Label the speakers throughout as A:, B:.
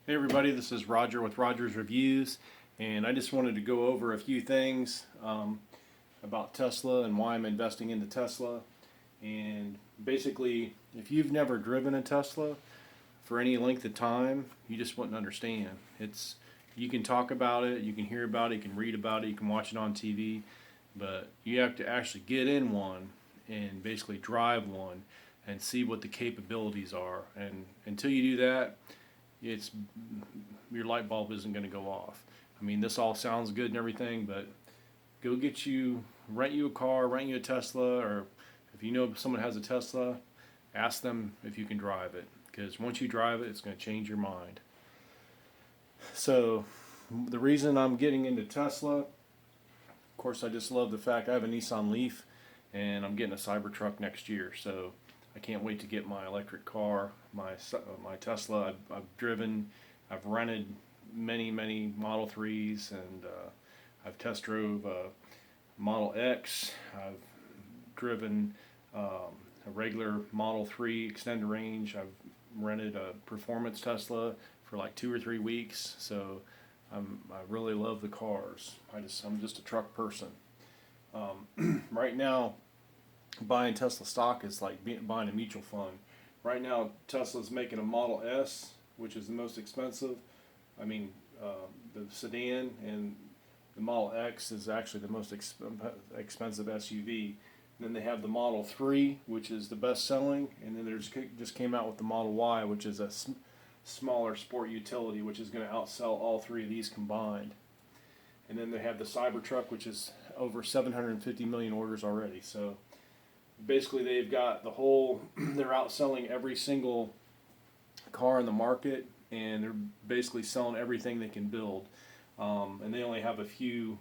A: Hey everybody, this is Roger with Roger's Reviews, and I just wanted to go over a few things about Tesla and why I'm investing into Tesla. And basically, if you've never driven a Tesla for any length of time, you just wouldn't understand. You can talk about it, you can hear about it, you can read about it, you can watch it on TV, but you have to actually get in one and basically drive one and see what the capabilities are. And until you do that, it's your light bulb isn't going to go off. I mean, this all sounds good and everything, but rent you a car, rent you a Tesla, or if you know someone has a Tesla, ask them if you can drive it, because once you drive it, it's going to change your mind. So, the reason I'm getting into Tesla, of course, I just love the fact I have a Nissan Leaf, and I'm getting a Cybertruck next year. So, I can't wait to get my electric car, my Tesla. I've driven, I've rented many Model 3s, and I've test drove Model X. I've driven a regular Model 3 extended range. I've rented a performance Tesla for like 2 or 3 weeks. So I really love the cars. I'm just a truck person. Right now, buying Tesla stock is like buying a mutual fund. Right now, Tesla's making a Model S, which is the most expensive. I mean, the sedan, and the Model X is actually the most expensive SUV. And then they have the Model 3, which is the best selling, and then there's just came out with the Model Y, which is a smaller sport utility, which is going to outsell all three of these combined. And then they have the Cybertruck, which is over 750 million orders already. So basically they've got the whole they're outselling every single car in the market, and they're basically selling everything they can build, and they only have a few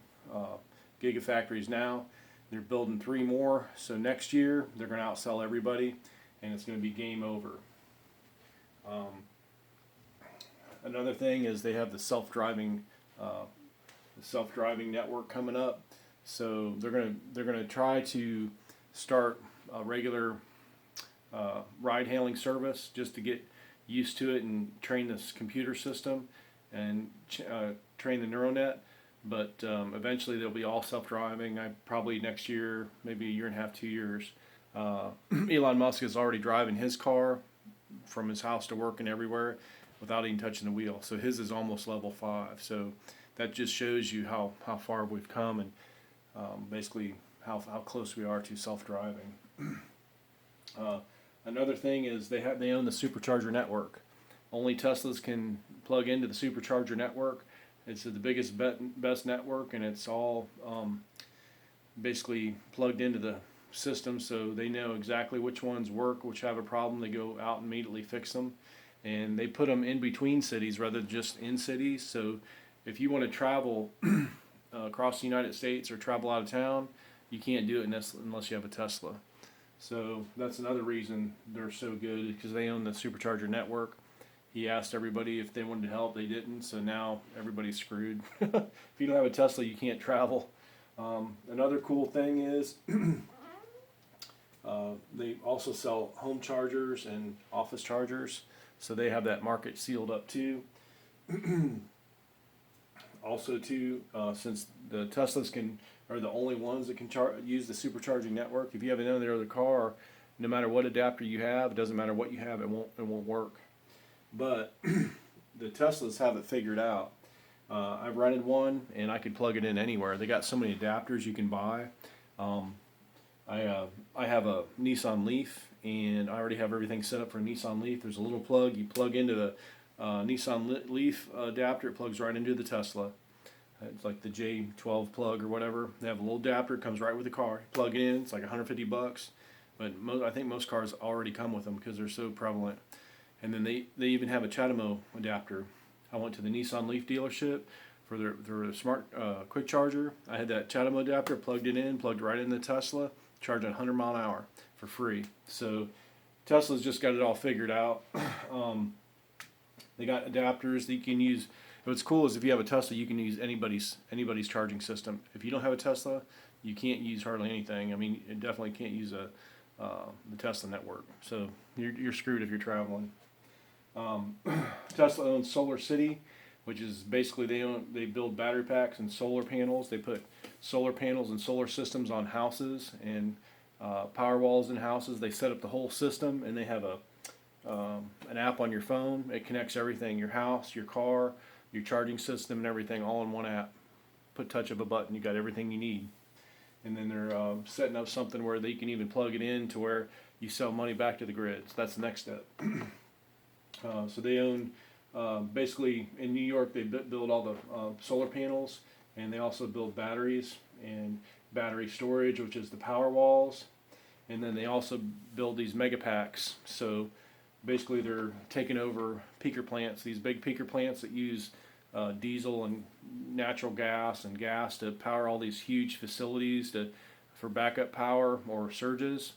A: gigafactories now. They're building 3 more, so next year they're going to outsell everybody, and it's going to be game over. Another thing is they have the self-driving network coming up, so they're gonna try to start a regular ride-hailing service just to get used to it and train this computer system and train the neural net. But eventually they'll be all self-driving. Probably next year, maybe a year and a half, 2 years. Elon Musk is already driving his car from his house to work and everywhere without even touching the wheel. So his is almost level 5. So that just shows you how far we've come, and basically how close we are to self-driving. Another thing is they own the supercharger network. Only Teslas can plug into the supercharger network. It's the biggest, best network, and it's all basically plugged into the system, so they know exactly which ones work, which have a problem. They go out and immediately fix them, and they put them in between cities rather than just in cities. So if you want to travel across the United States or travel out of town, you can't do it unless you have a Tesla. So that's another reason they're so good, because they own the supercharger network. He asked everybody if they wanted to help. They didn't, so now everybody's screwed. If you don't have a Tesla, you can't travel. Another cool thing is they also sell home chargers and office chargers, so they have that market sealed up too. Also, too, since the Teslas are the only ones that can use the supercharging network. If you have another other car, no matter what adapter you have, it doesn't matter what you have, it won't work. But the Teslas have it figured out. I've rented one, and I could plug it in anywhere. They got so many adapters you can buy. I have a Nissan Leaf, and I already have everything set up for a Nissan Leaf. There's a little plug you plug into the Nissan Leaf adapter. It plugs right into the Tesla. It's like the J12 plug or whatever. They have a little adapter. It comes right with the car. You plug it in. It's like $150. But I think most cars already come with them because they're so prevalent. And then they even have a CHAdeMO adapter. I went to the Nissan Leaf dealership for their smart quick charger. I had that CHAdeMO adapter, plugged it in, plugged right in the Tesla, charged at 100 mile an hour for free. So Tesla's just got it all figured out. They got adapters that you can use. What's cool is if you have a Tesla, you can use anybody's charging system. If you don't have a Tesla, you can't use hardly anything. I mean, you definitely can't use the Tesla network. So you're screwed if you're traveling. Um, Tesla owns Solar City, which is basically they build battery packs and solar panels. They put solar panels and solar systems on houses and power walls in houses. They set up the whole system, and they have an app on your phone. It connects everything: your house, your car, your charging system, and everything all in one app. Put touch of a button, you got everything you need. And then they're setting up something where they can even plug it in to where you sell money back to the grid. So that's the next step. So they own, basically in New York, they build all the solar panels, and they also build batteries and battery storage, which is the power walls. And then they also build these mega packs. So basically they're taking over peaker plants, these big peaker plants that use diesel and natural gas and gas to power all these huge facilities for backup power or surges.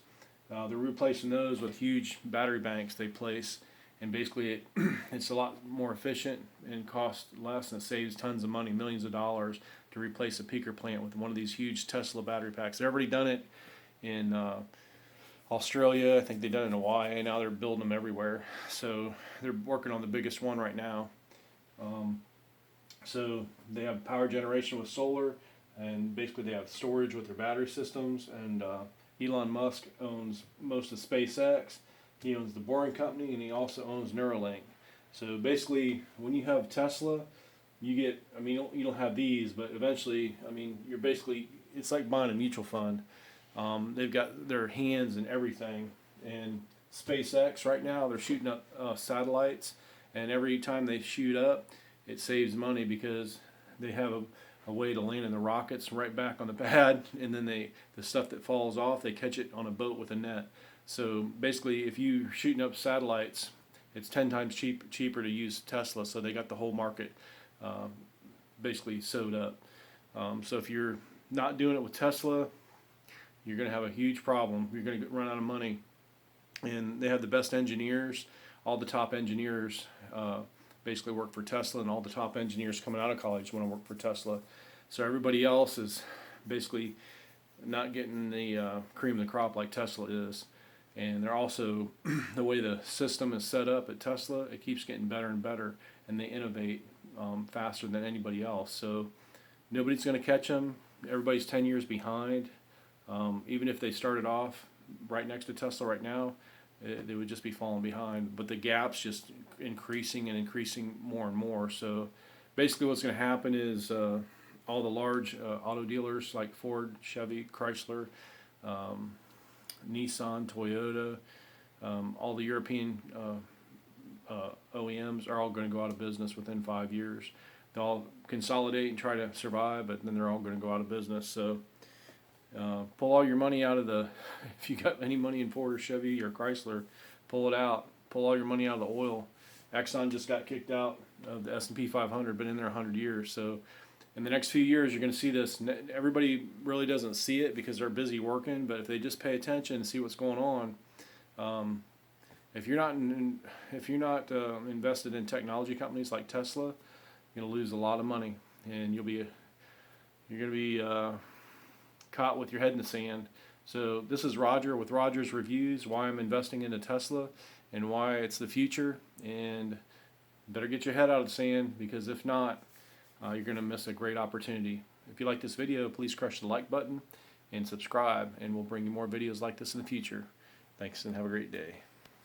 A: They're replacing those with huge battery banks they place, and basically it's a lot more efficient and costs less, and it saves tons of money, millions of dollars, to replace a peaker plant with one of these huge Tesla battery packs. They've already done it in Australia. I think they've done it in Hawaii. Now they're building them everywhere. So they're working on the biggest one right now. So they have power generation with solar, and basically they have storage with their battery systems. And Elon Musk owns most of SpaceX. He owns the Boring Company, and he also owns Neuralink. So basically, when you have Tesla, you get, I mean, you don't have these, but eventually, I mean, you're basically, it's like buying a mutual fund. They've got their hands in everything. And SpaceX right now, they're shooting up satellites, and every time they shoot up, it saves money because they have a way to land in the rockets right back on the pad, and then the stuff that falls off, they catch it on a boat with a net. So basically, if you're shooting up satellites, it's 10 times cheaper to use Tesla. So they got the whole market basically sewed up. So if you're not doing it with Tesla, you're going to have a huge problem. You're going to run out of money. And they have the best engineers. All the top engineers basically work for Tesla, and all the top engineers coming out of college want to work for Tesla. So everybody else is basically not getting the cream of the crop like Tesla is. And they're also, the way the system is set up at Tesla, it keeps getting better and better, and they innovate faster than anybody else. So nobody's going to catch them. Everybody's 10 years behind. Even if they started off right next to Tesla right now, they would just be falling behind. But the gap's just increasing and increasing more and more. So basically what's going to happen is all the large auto dealers like Ford, Chevy, Chrysler, Nissan, Toyota, all the European OEMs are all going to go out of business within 5 years. They'll all consolidate and try to survive, but then they're all going to go out of business. So pull all your money out of if you got any money in Ford or Chevy or Chrysler, pull it out. Pull all your money out of the oil. Exxon just got kicked out of the S&P 500, been in there 100 years. So in the next few years, you're going to see this. Everybody really doesn't see it because they're busy working, but if they just pay attention and see what's going on, if you're not invested in technology companies like Tesla, you're going to lose a lot of money, and you're going to be caught with your head in the sand. So this is Roger with Roger's Reviews, why I'm investing into Tesla and why it's the future. And better get your head out of the sand, because if not, you're going to miss a great opportunity. If you like this video, please crush the like button and subscribe, and we'll bring you more videos like this in the future. Thanks, and have a great day.